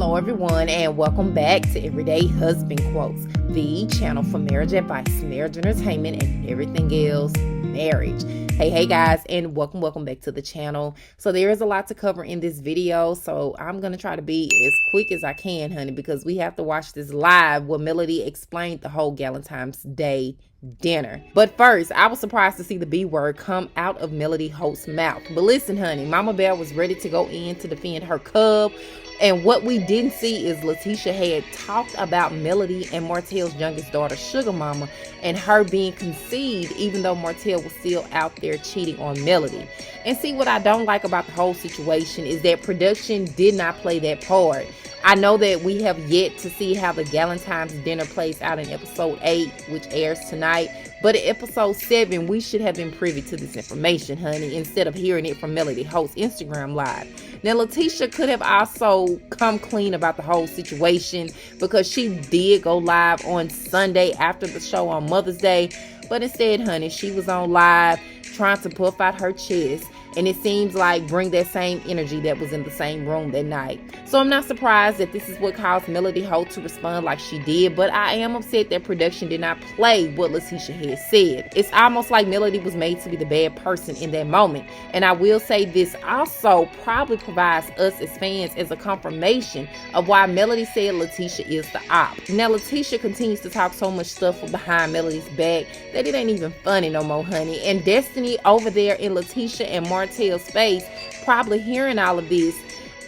Hello everyone, and welcome back to Everyday Husband Quotes, the channel for marriage advice, marriage entertainment, and everything else marriage. Hey guys, and welcome back to the channel. So there is a lot to cover in this video, so I'm gonna try to be as quick as I can, honey, because we have to watch this live where Melody explained the whole Galentine's Day dinner. But first, I was surprised to see the B word come out of Melody Holt's mouth. But listen, honey, Mama Bear was ready to go in to defend her cub. And what we didn't see is Latisha had talked about Melody and Martell's youngest daughter, Sugar Mama, and her being conceived even though Martell was still out there cheating on Melody. And see, what I don't like about the whole situation is that production did not play that part. I know that we have yet to see how the Galentine's dinner plays out in episode 8, which airs tonight. But in episode 7, we should have been privy to this information, honey, instead of hearing it from Melody Holt's Instagram live. Now, Latisha could have also come clean about the whole situation because she did go live on Sunday after the show on Mother's Day. But instead, honey, she was on live trying to puff out her chest. And it seems like bring that same energy that was in the same room that night. So I'm not surprised that this is what caused Melody Holt to respond like she did, but I am upset that production did not play what Latisha had said. It's almost like Melody was made to be the bad person in that moment. And I will say this also probably provides us as fans as a confirmation of why Melody said Latisha is the op. Now Latisha continues to talk so much stuff behind Melody's back that it ain't even funny no more, honey. And Destiny over there in Latisha and Martell's face probably hearing all of this,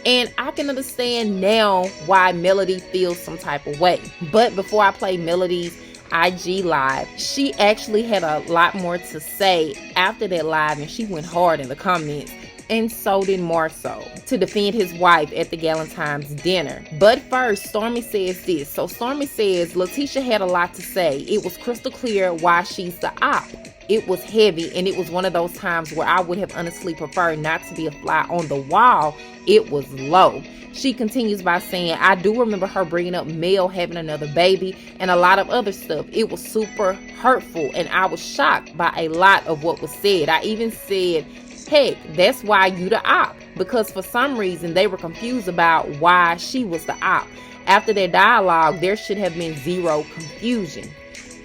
and I can understand now why Melody feels some type of way. But before I play Melody's IG live, she actually had a lot more to say after that live, and she went hard in the comments. And so did Marsau to defend his wife at the Galentine's dinner. But first, Stormi says this. So Stormi says Latisha had a lot to say. It was crystal clear why she's the op. It was heavy, and it was one of those times where I would have honestly preferred not to be a fly on the wall. It was low. She continues by saying, I do remember her bringing up Mel having another baby and a lot of other stuff. It was super hurtful, and I was shocked by a lot of what was said. I even said, heck, that's why you the op, because for some reason they were confused about why she was the op. After their dialogue, there should have been zero confusion.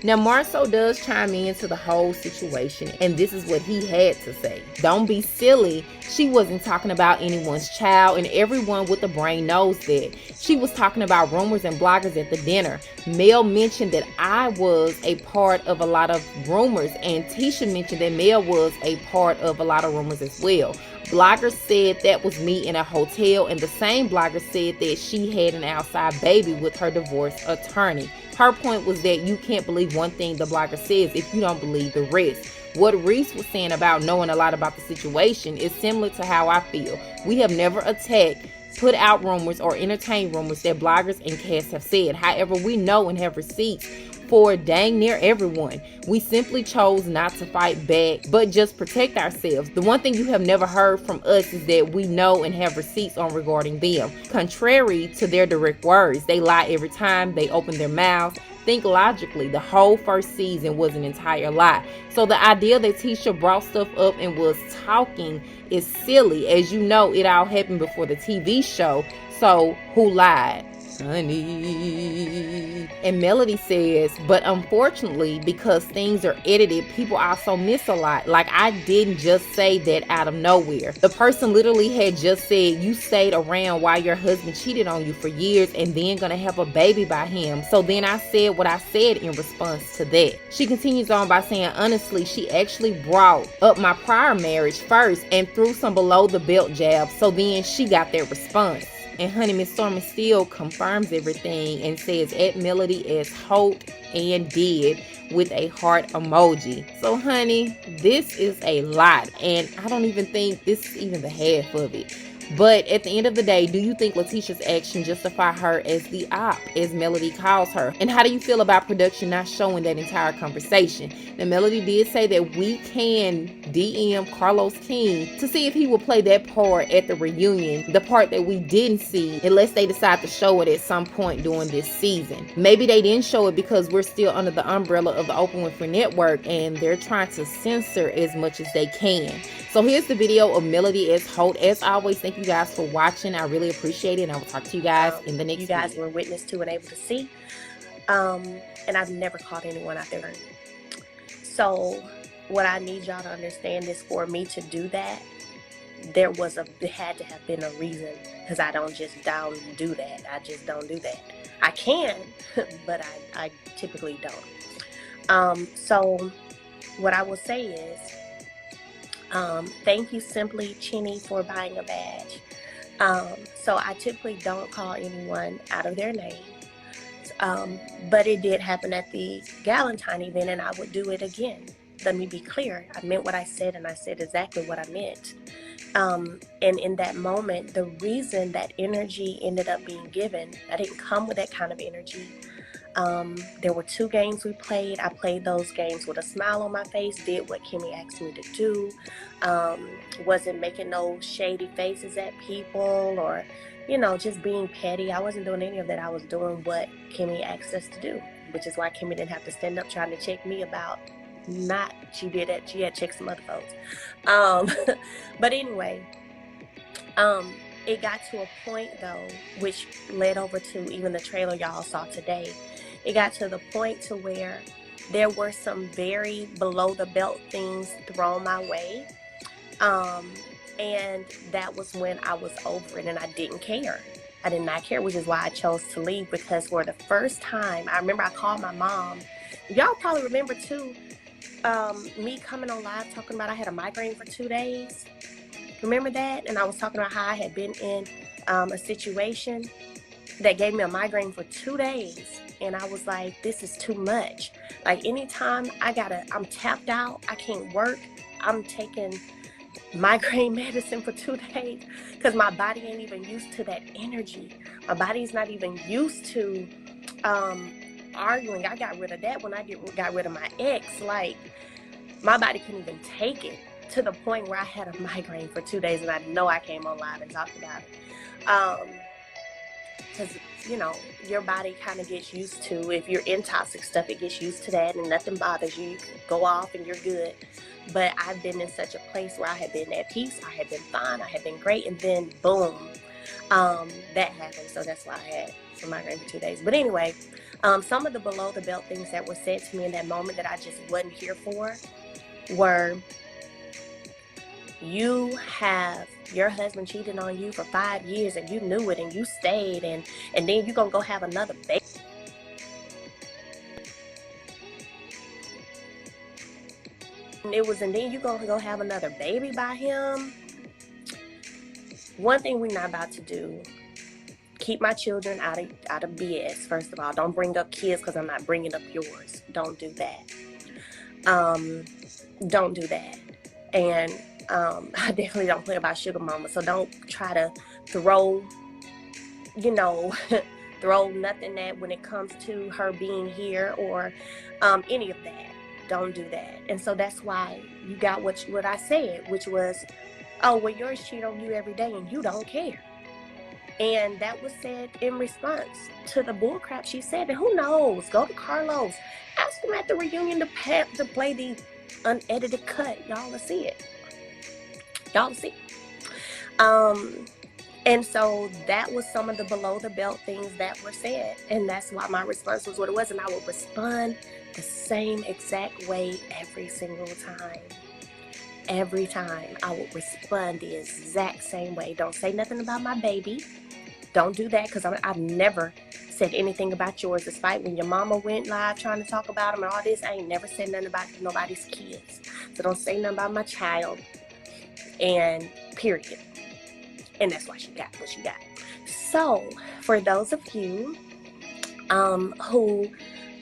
Now, Marsau does chime into the whole situation, and this is what he had to say. Don't be silly. She wasn't talking about anyone's child, and everyone with a brain knows that. She was talking about rumors and bloggers at the dinner. Mel mentioned that I was a part of a lot of rumors, and Tisha mentioned that Mel was a part of a lot of rumors as well. Bloggers said that was me in a hotel, and the same blogger said that she had an outside baby with her divorce attorney. Her point was that you can't believe one thing the blogger says if you don't believe the rest. What Reese was saying about knowing a lot about the situation is similar to how I feel. We have never attacked, put out rumors, or entertained rumors that bloggers and cast have said. However, we know and have receipts for dang near everyone. We simply chose not to fight back, but just protect ourselves. The one thing you have never heard from us is that we know and have receipts on regarding them. Contrary to their direct words, they lie every time they open their mouths. Think logically. The whole first season was an entire lie. So the idea that Tisha brought stuff up and was talking is silly. As you know, it all happened before the TV show. So who lied? Honey. And Melody says, but unfortunately, because things are edited, people also miss a lot. Like, I didn't just say that out of nowhere. The person literally had just said you stayed around while your husband cheated on you for years and then gonna have a baby by him. So then I said what I said in response to that. She continues on by saying, honestly, she actually brought up my prior marriage first and threw some below the belt jabs. So then she got that response. And honey, Miss Stormi Steele confirms everything and says at Melody as Holt and did with a heart emoji. So honey, this is a lot, and I don't even think this is even the half of it. But at the end of the day, do you think Latisha's action justify her as the op, as Melody calls her? And how do you feel about production not showing that entire conversation? Now, Melody did say that we can DM Carlos King to see if he will play that part at the reunion, the part that we didn't see, unless they decide to show it at some point during this season. Maybe they didn't show it because we're still under the umbrella of the Oprah Winfrey Network and they're trying to censor as much as they can. So here's the video of Melody Holt. As always, thank you guys for watching. I really appreciate it, and I will talk to you guys in the next video. You guys were witness to and able to see. And I've never caught anyone out there. So what I need y'all to understand is, for me to do that, there had to have been a reason, because I don't just do that. I just don't do that. I can, but I typically don't. So what I will say is, thank you, Simply Chinny, for buying a badge. So I typically don't call anyone out of their name. But it did happen at the Galentine event, and I would do it again. Let me be clear. I meant what I said, and I said exactly what I meant. And in that moment, the reason that energy ended up being given, I didn't come with that kind of energy. There were 2 games we played. I played those games with a smile on my face, did what Kimmy asked me to do, wasn't making no shady faces at people or, just being petty. I wasn't doing any of that. I was doing what Kimmy asked us to do, which is why Kimmy didn't have to stand up trying to check me about she had checked some other folks. But anyway, it got to a point though, which led over to even the trailer y'all saw today. It got to the point to where there were some very below the belt things thrown my way. And that was when I was over it, and I didn't care. I did not care, which is why I chose to leave, because for the first time, I remember I called my mom. Y'all probably remember too, me coming on live talking about I had a migraine for 2 days. Remember that? And I was talking about how I had been in a situation that gave me a migraine for 2 days. And I was like, this is too much. Like, anytime I'm tapped out, I can't work, I'm taking migraine medicine for 2 days, because my body ain't even used to that energy. My body's not even used to arguing. I got rid of that when I got rid of my ex. Like, my body couldn't even take it, to the point where I had a migraine for 2 days, and I know I came on live and talked about it. Because, your body kind of gets used to, if you're in toxic stuff, it gets used to that, and nothing bothers you. You can go off and you're good. But I've been in such a place where I had been at peace, I had been fine, I had been great, and then boom, that happened. So that's why I had a migraine for 2 days. But anyway, some of the below the belt things that were said to me in that moment that I just wasn't here for were, your husband cheated on you for 5 years and you knew it and you stayed, and then you're gonna go have another baby. And then you're gonna go have another baby by him. One thing we're not about to do: keep my children out of BS. First of all, don't bring up kids, because I'm not bringing up yours. Don't do that. Don't do that. And I definitely don't play about sugar mama. So don't try to throw throw nothing at when it comes to her being here or any of that. Don't do that. And so that's why you got what I said, which was, oh, well, yours cheat on you every day and you don't care. And that was said in response to the bullcrap she said. And who knows? Go to Carlos. Ask him at the reunion to play the unedited cut. Y'all will see it. Y'all will see. And so that was some of the below the belt things that were said. And that's why my response was what it was. And I will respond the same exact way every single time. Every time I will respond the exact same way. Don't say nothing about my baby. Don't do that, because I've never said anything about yours, despite when your mama went live trying to talk about them and all this. I ain't never said nothing about nobody's kids. So don't say nothing about my child, and period. And that's why she got what she got. So for those of you who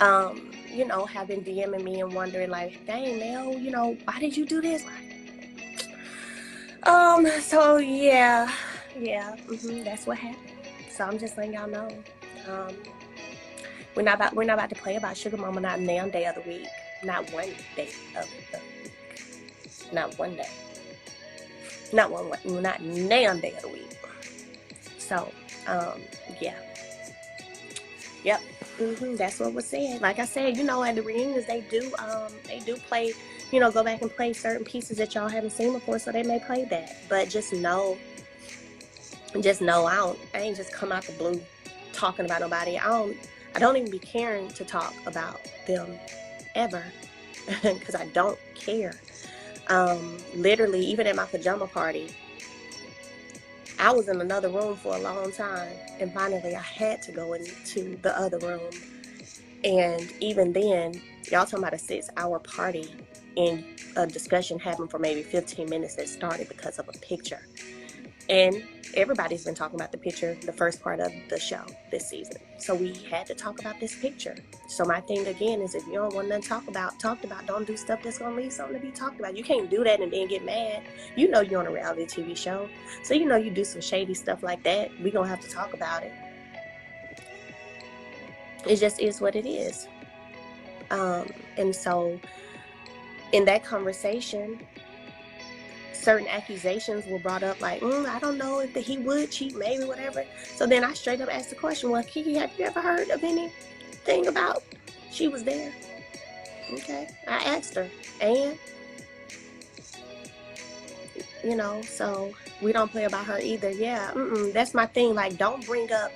have been DMing me and wondering, like, dang, Mel, why did you do this? So yeah, that's what happened. So I'm just letting y'all know. We're not about to play about sugar mama, not one day of the week. Not one day of the week. Not one day. Not nan day of the week. So, yeah. Yep. That's what was said. Like I said, at the reunions they do play you know, go back and play certain pieces that y'all haven't seen before, so they may play that. But just know I ain't just come out the blue talking about nobody. I don't even be caring to talk about them ever, because I don't care. Literally, even at my pajama party, I was in another room for a long time, and finally I had to go into the other room. And even then, y'all talking about a 6-hour party, and a discussion happened for maybe 15 minutes that started because of a picture. And everybody's been talking about the picture the first part of the show this season. So we had to talk about this picture. So my thing again is, if you don't want nothing talked about, don't do stuff that's going to leave something to be talked about. You can't do that and then get mad. You know you're on a reality TV show. So you know you do some shady stuff like that. We're going to have to talk about it. It just is what it is. And so in that conversation, certain accusations were brought up, like, I don't know if he would cheat, maybe, whatever. So then I straight up asked the question, well, Kiki, have you ever heard of anything about she was there? Okay. I asked her, and, you know, so we don't play about her either. Yeah, that's my thing. Like, don't bring up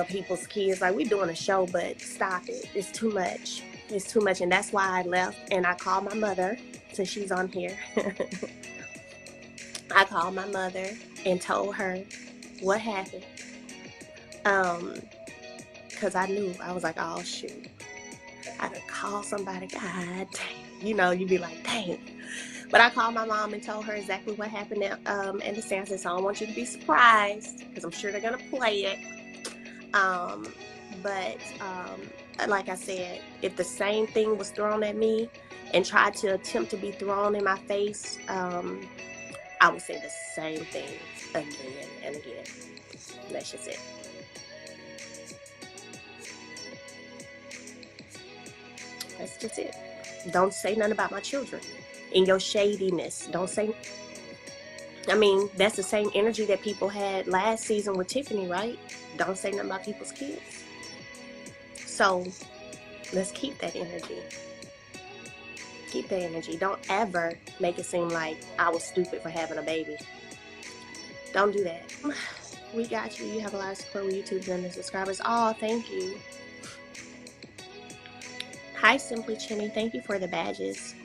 people's kids. Like, we doing a show, but stop it. It's too much. It's too much. And that's why I left, and I called my mother, since she's on here. I called my mother and told her what happened. Because I knew. I was like, oh, shoot. I could call somebody. God dang. You know, you'd be like, dang. But I called my mom and told her exactly what happened at the Sansa. So I don't want you to be surprised, because I'm sure they're going to play it. But like I said, if the same thing was thrown at me and tried to attempt to be thrown in my face, I would say the same thing again and again. That's just it. That's just it. Don't say nothing about my children in your shadiness. Don't say. I mean, that's the same energy that people had last season with Tiffany, right? Don't say nothing about people's kids. So let's keep that energy. Keep that energy. Don't ever make it seem like I was stupid for having a baby. Don't do that. We got you. You have a lot of support with YouTube and the subscribers. Oh, thank you. Hi, Simply Chinny. Thank you for the badges.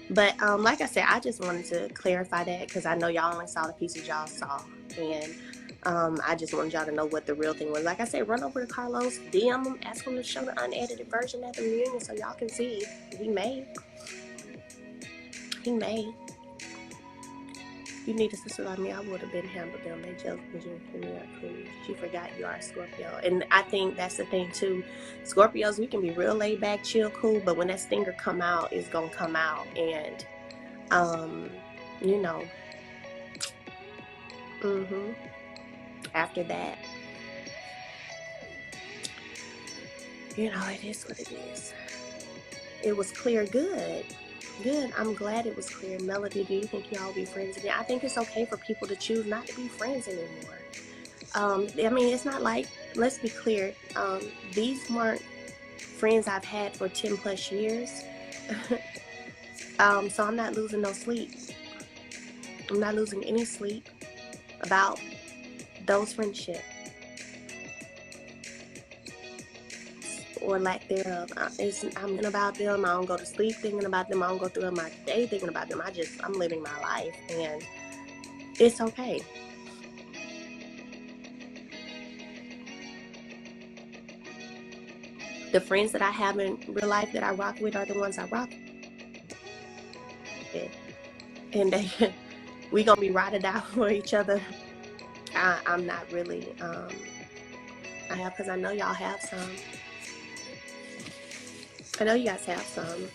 But like I said, I just wanted to clarify that, because I know y'all only saw the pieces y'all saw. And I just wanted y'all to know what the real thing was. Like I said, run over to Carlos, DM him, ask him to show the unedited version at the reunion so y'all can see. He may. You need a sister like me, I would have been handled them. They just vision for me are cool. She forgot you are a Scorpio. And I think that's the thing too. Scorpios, we can be real laid back, chill, cool, but when that stinger come out, it's gonna come out. And you know, after that, you know, it is what it is. It was clear. Good. I'm glad it was clear. Melody, do you think y'all will be friends again? I think it's okay for people to choose not to be friends anymore. I mean, it's not like, let's be clear, these weren't friends I've had for 10 plus years. So I'm not losing no sleep. I'm not losing any sleep about those friendships, or lack thereof. I'm thinking about them. I don't go to sleep thinking about them. I don't go through my day thinking about them. I'm living my life, and it's okay. The friends that I have in real life that I rock with are the ones I rock with, and we gonna be ride or die for each other. I'm not really. I have, because I know y'all have some. I know you guys have some.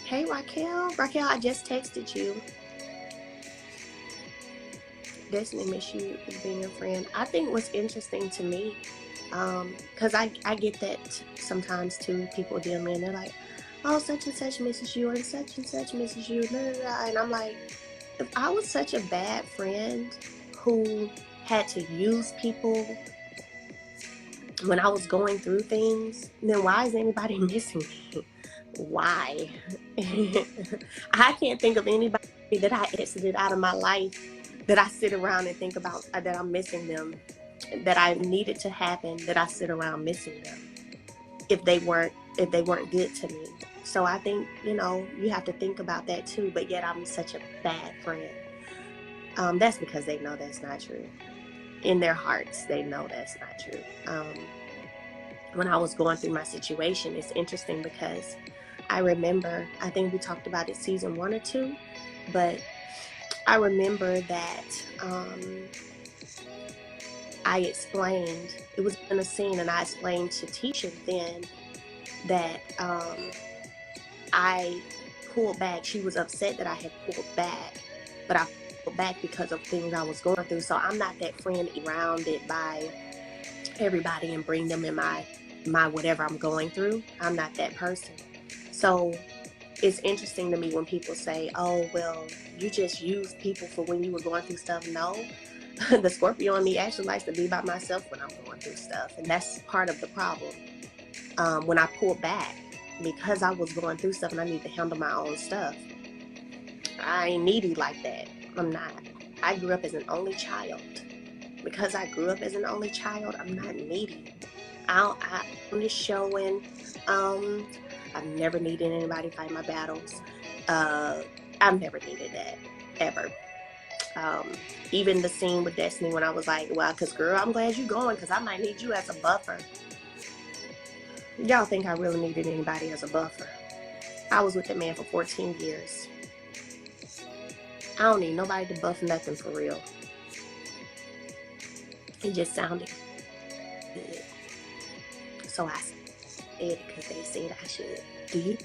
Hey, Raquel, I just texted you. Destiny miss you as being a friend. I think what's interesting to me, because I get that sometimes too. People DM me and they're like, oh, such and such misses you, and such misses you, blah, blah, blah. And I'm like, if I was such a bad friend who had to use people when I was going through things, then why is anybody missing me? Why? I can't think of anybody that I exited out of my life that I sit around and think about that I'm missing them, that I needed to happen, that I sit around missing them if they weren't good to me. So I think, you know, you have to think about that too. But yet I'm such a bad friend. That's because they know that's not true. In their hearts, they know that's not true. When I was going through my situation, it's interesting because I remember, I think we talked about it season 1 or 2, but I remember that I explained, it was in a scene, and I explained to Tisha then that I pulled back. She was upset that I had pulled back, but I pulled back because of things I was going through. So I'm not that friend surrounded by everybody and bring them in my whatever I'm going through. I'm not that person. So it's interesting to me when people say, oh, well, you just use people for when you were going through stuff. No, the Scorpio in me actually likes to be by myself when I'm going through stuff. And that's part of the problem. When I pulled back, because I was going through stuff and I need to handle my own stuff, I ain't needy like that. I'm not. I grew up as an only child. Because I grew up as an only child, I'm not needy. I'm just showing. I've never needed anybody to fight my battles. I've never needed that, ever. Even the scene with Destiny when I was like, well, because girl, I'm glad you're going because I might need you as a buffer. Y'all think I really needed anybody as a buffer? I was with that man for 14 years. I don't need nobody to buff nothing for real. It just sounded good. So I said it because they said I should. Do you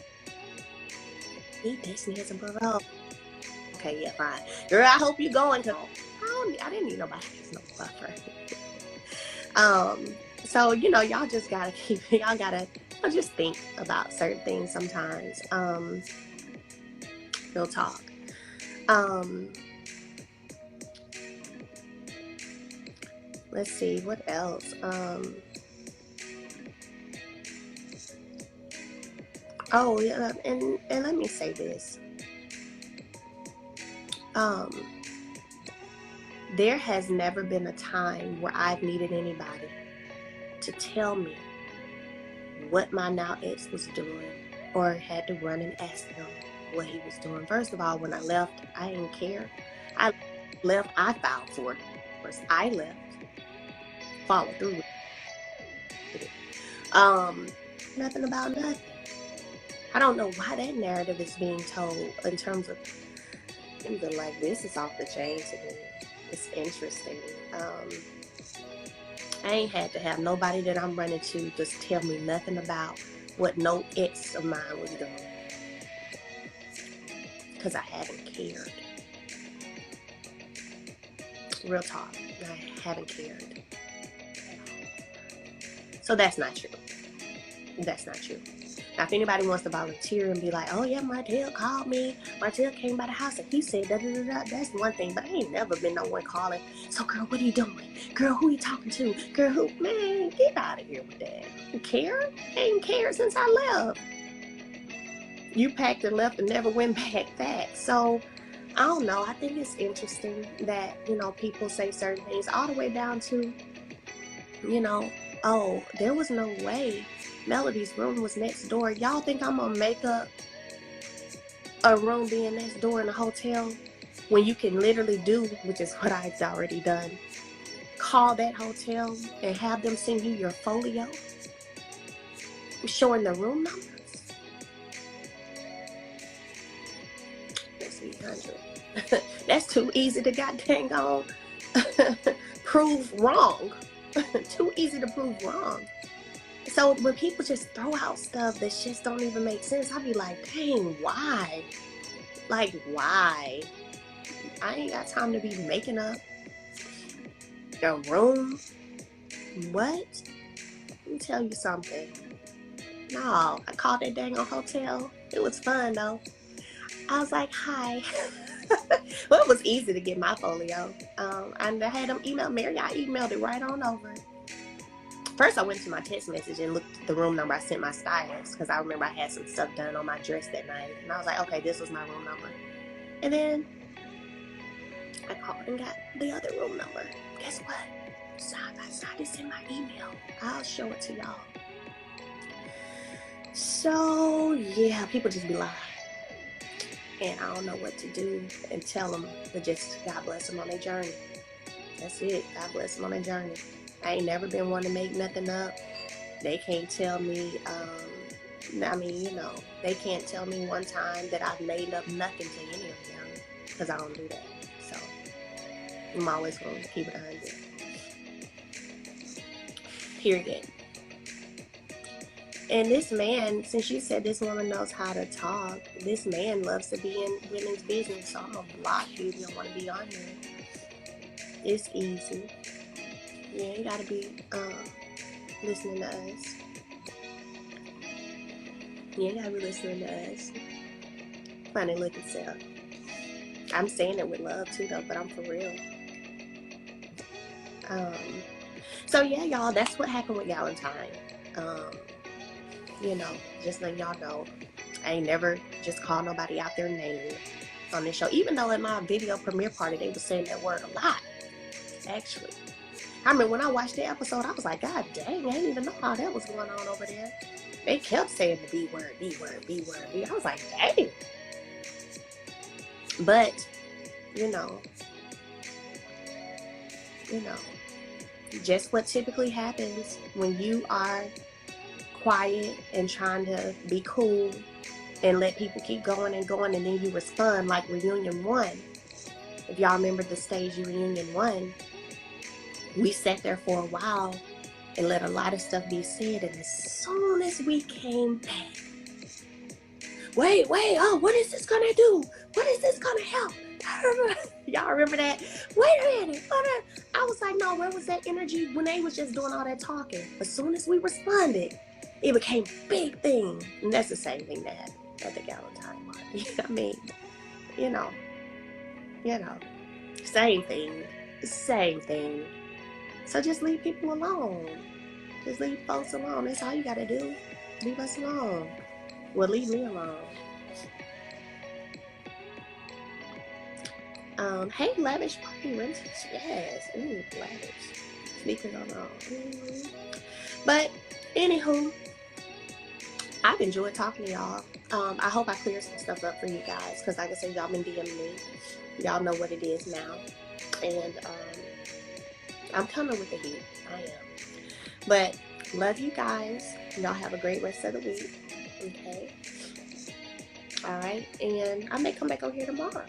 need Destiny as a buffer? Oh, okay, yeah, fine. Girl, I hope you're going because I didn't need nobody as no buffer. So, you know, y'all just gotta just think about certain things sometimes. Real talk. Let's see, what else? Oh, yeah, and let me say this. There has never been a time where I've needed anybody to tell me what my now ex was doing or had to run and ask him what he was doing. First of all, when I left, I didn't care. I left, I filed for it. First, I left, followed through with it. Nothing about nothing. I don't know why that narrative is being told in terms of things like this is off the chain to me. It's interesting. I ain't had to have nobody that I'm running to just tell me nothing about what no ex of mine was doing. Because I haven't cared. Real talk. I haven't cared. So that's not true. That's not true. Now, if anybody wants to volunteer and be like, oh yeah, Martell called me. Martell came by the house and he said da-da-da-da, that's one thing. But I ain't never been no one calling. So girl, what are you doing? Girl, who are you talking to? Girl, who? Man, get out of here with that. You care? I ain't cared since I left. You packed and left and never went back. Facts. So I don't know. I think it's interesting that, you know, people say certain things all the way down to, you know, oh, there was no way Melody's room was next door. Y'all think I'm gonna make up a room being next door in a hotel when you can literally do, which is what I've already done, call that hotel and have them send you your folio showing the room numbers? That's 800. That's too easy to goddamn on prove wrong. Too easy to prove wrong. So when people just throw out stuff that just don't even make sense, I'll be like, dang, why? Like, why? I ain't got time to be making up a room. What? Let me tell you something. No, I called that dang on hotel. It was fun though. I was like, hi. Well, it was easy to get my folio. I had them email Mary. I emailed it right on over. First, I went to my text message and looked at the room number I sent my stylist, because I remember I had some stuff done on my dress that night. And I was like, okay, this was my room number. And then I called and got the other room number. Guess what? Side by side, it's in my email. I'll show it to y'all. So, yeah, people just be lying. And I don't know what to do and tell them, but just God bless them on their journey. That's it. God bless them on their journey. I ain't never been one to make nothing up. They can't tell me, they can't tell me one time that I've made up nothing to any of them, because I don't do that. So I'm always going to keep it 100. Period. And this man, since you said this woman knows how to talk, this man loves to be in women's business, so I'm going to block you if you don't want to be on here. It's easy. Yeah, you got to be listening to us. Yeah, you got to be listening to us. Funny looking self. I'm saying it with love too, though, but I'm for real. So yeah, y'all, that's what happened with Galentine. Just letting y'all know, I ain't never just called nobody out their name on this show. Even though in my video premiere party, they were saying that word a lot, actually. I mean, when I watched the episode, I was like, God dang, I didn't even know how that was going on over there. They kept saying the B word, B word, B word, B. I was like, dang. But, just what typically happens when you are quiet and trying to be cool and let people keep going, and then you respond like Reunion 1. If y'all remember the stage Reunion 1, we sat there for a while and let a lot of stuff be said, and as soon as we came back, wait, oh, what is this gonna do? What is this gonna help? Y'all remember that? Wait a minute. I was like, no, where was that energy when they was just doing all that talking? As soon as we responded, it became a big thing. And that's the same thing that happened at the Galentine party. I mean, same thing. So just leave people alone. Just leave folks alone. That's all you gotta do. Leave us alone. Well, leave me alone. Hey, lavish party rentals. Yes. Ooh, lavish. Sneakers on all. But, anywho, I've enjoyed talking to y'all. I hope I cleared some stuff up for you guys, because like I said, y'all been DMing me. Y'all know what it is now. And I'm coming with the heat. I am. But love you guys. Y'all have a great rest of the week. Okay. All right. And I may come back over here tomorrow.